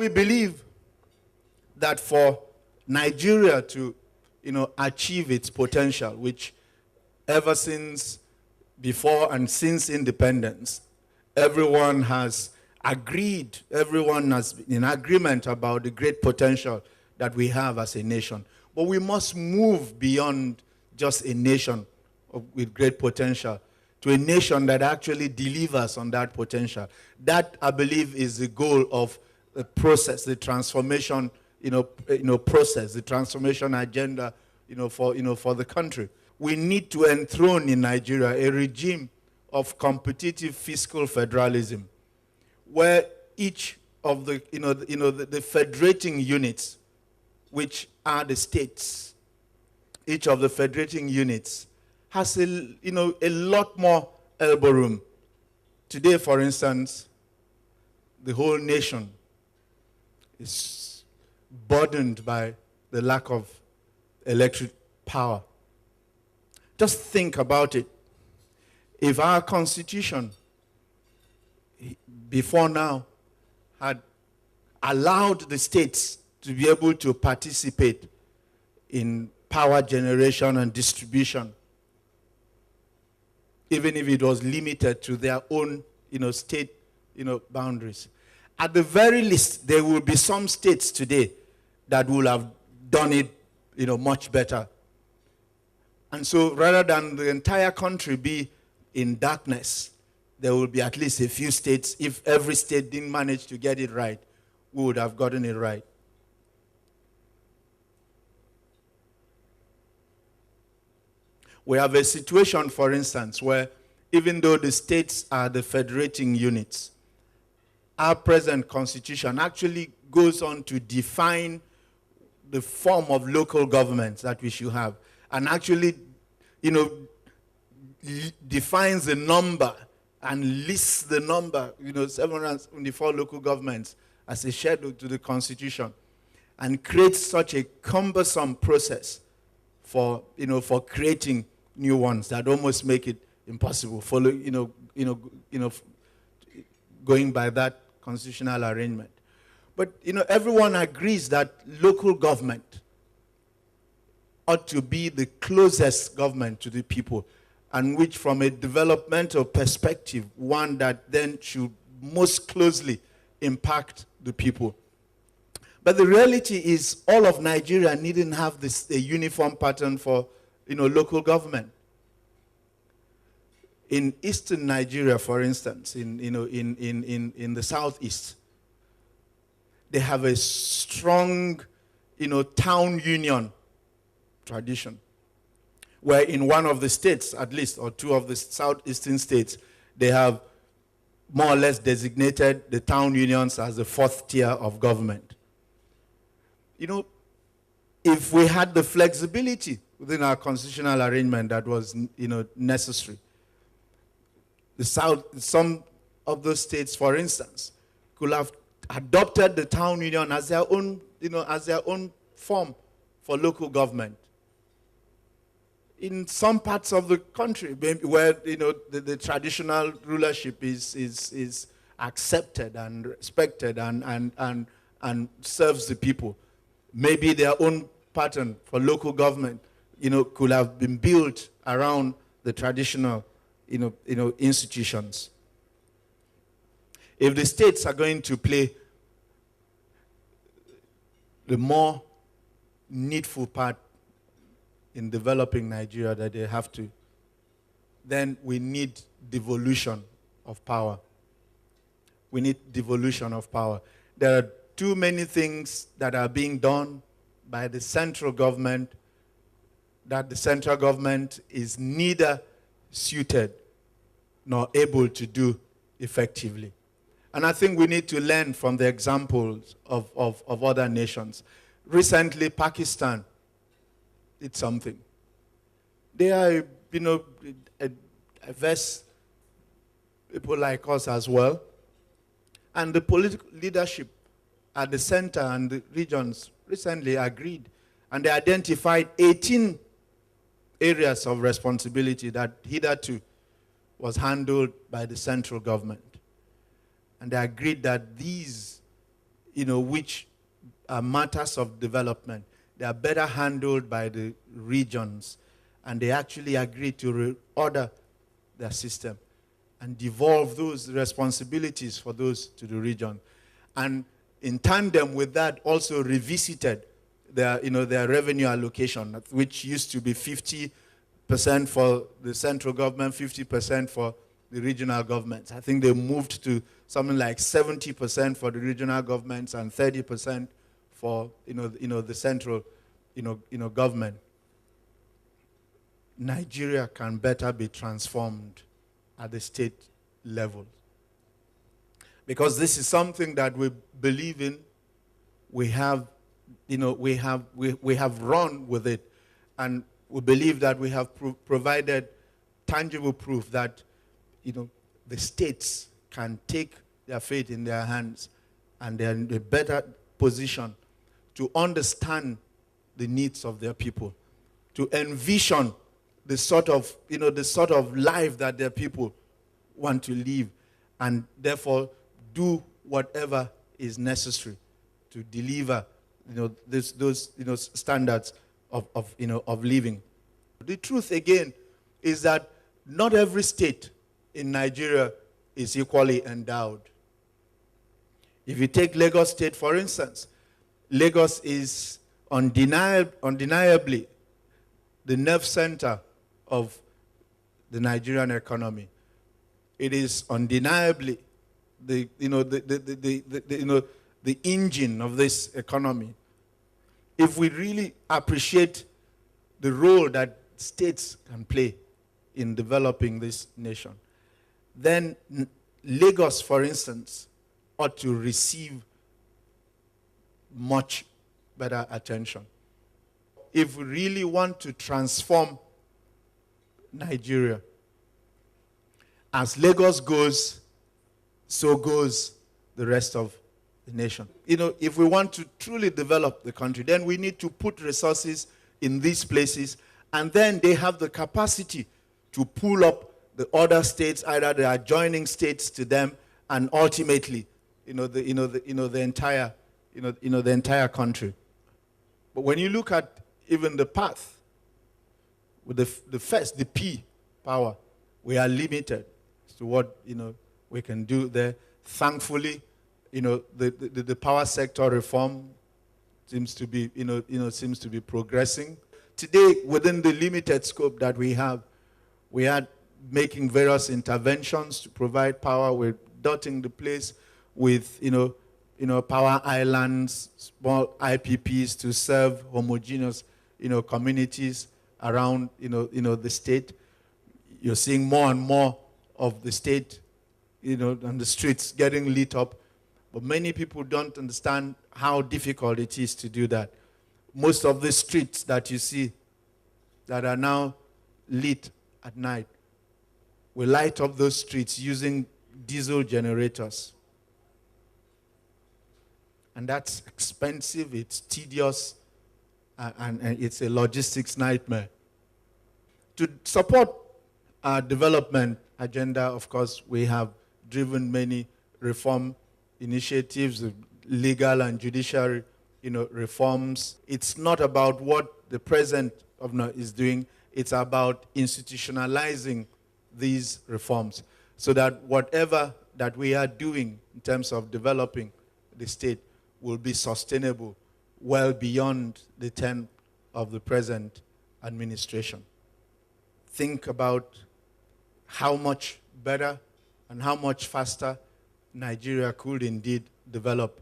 we believe that for Nigeria to, achieve its potential, which ever since before and since independence, everyone has agreed, everyone has been in agreement about the great potential that we have as a nation. But we must move beyond just a nation with great potential to a nation that actually delivers on that potential. That, I believe, is the goal of the process, the transformation, process, the transformation agenda, for the country. We need to enthrone in Nigeria a regime of competitive fiscal federalism, where each of the federating units, which are the states, each of the federating units has a lot more elbow room. Today, for instance, the whole nation is burdened by the lack of electric power. Just think about it. If our constitution before now had allowed the states to be able to participate in power generation and distribution, even if it was limited to their own, state, boundaries. At the very least, there will be some states today that will have done it, much better. And so rather than the entire country be in darkness, there will be at least a few states. If every state didn't manage to get it right, we would have gotten it right. We have a situation, for instance, where even though the states are the federating units, our present constitution actually goes on to define the form of local governments that we should have, and actually, defines the number and lists the number, 774 local governments as a schedule to the constitution, and creates such a cumbersome process for creating new ones that almost make it impossible. Going by that constitutional arrangement. But everyone agrees that local government ought to be the closest government to the people, and which, from a developmental perspective, one that then should most closely impact the people. But the reality is, all of Nigeria needn't have a uniform pattern for local government. In eastern Nigeria, for instance, in the southeast, they have a strong, town union tradition, where in one of the states, at least, or two of the southeastern states, they have more or less designated the town unions as the fourth tier of government. If we had the flexibility within our constitutional arrangement that was, necessary, some of those states, for instance, could have adopted the town union as their own, form for local government. In some parts of the country, where the traditional rulership is accepted and respected and serves the people, maybe their own pattern for local government, could have been built around the traditional, institutions. If the states are going to play the more needful part in developing Nigeria that they have to, then we need devolution of power. We need devolution of power. There are too many things that are being done by the central government that the central government is neither suited nor able to do effectively. And I think we need to learn from the examples of other nations. Recently, Pakistan did something. They are, diverse people like us as well. And the political leadership at the center and the regions recently agreed. And they identified 18 areas of responsibility that hitherto was handled by the central government. And they agreed that these which are matters of development. They are better handled by the regions, and they actually agree to reorder their system and devolve those responsibilities for those to the region. And in tandem with that, also revisited their revenue allocation, which used to be 50% for the central government, 50% for the regional governments. I think they moved to something like 70% for the regional governments and 30% for the central government. Nigeria can better be transformed at the state level, because this is something that we believe in. We have run with it, and we believe that we have provided tangible proof that the states can take their fate in their hands, and they're in a better position to understand the needs of their people, to envision the sort of life that their people want to live, and therefore do whatever is necessary to deliver those standards of living. The truth again is that not every state in Nigeria is equally endowed. If you take Lagos State, for instance, Lagos is undeniably the nerve center of the Nigerian economy. It is undeniably the engine of this economy. If we really appreciate the role that states can play in developing this nation, then Lagos, for instance, ought to receive much better attention. If we really want to transform Nigeria, as Lagos goes, so goes the rest of the nation. If we want to truly develop the country, then we need to put resources in these places, and then they have the capacity to pull up the other states, either the adjoining states to them, and ultimately, the entire country. But when you look at even the path, with the P, power, we are limited as to what we can do there. Thankfully, the power sector reform seems to be progressing. Today, within the limited scope that we have, we are making various interventions to provide power. We're dotting the place with power islands, small IPPs to serve homogeneous communities around the state. You're seeing more and more of the state on the streets getting lit up, but many people don't understand how difficult it is to do that. Most of the streets that you see that are now lit at night, we light up those streets using diesel generators. And that's expensive, it's tedious, and it's a logistics nightmare. To support our development agenda, of course, we have driven many reform initiatives, legal and judiciary reforms. It's not about what the present governor is doing, it's about institutionalizing these reforms so that whatever that we are doing in terms of developing the state will be sustainable well beyond the term of the present administration. Think about how much better and how much faster Nigeria could indeed develop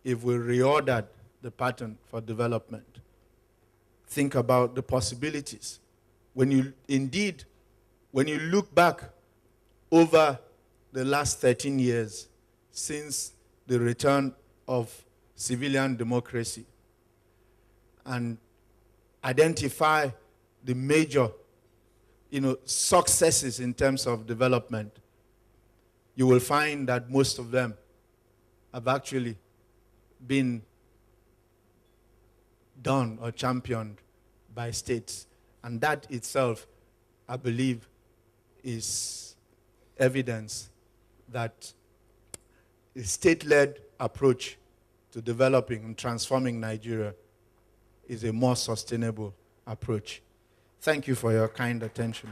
if we reordered the pattern for development. Think about the possibilities. When you look back over the last 13 years since the return of civilian democracy and identify the major successes in terms of development, you will find that most of them have actually been done or championed by states. And that itself, I believe, is evidence that a state-led approach to developing and transforming Nigeria is a more sustainable approach. Thank you for your kind attention.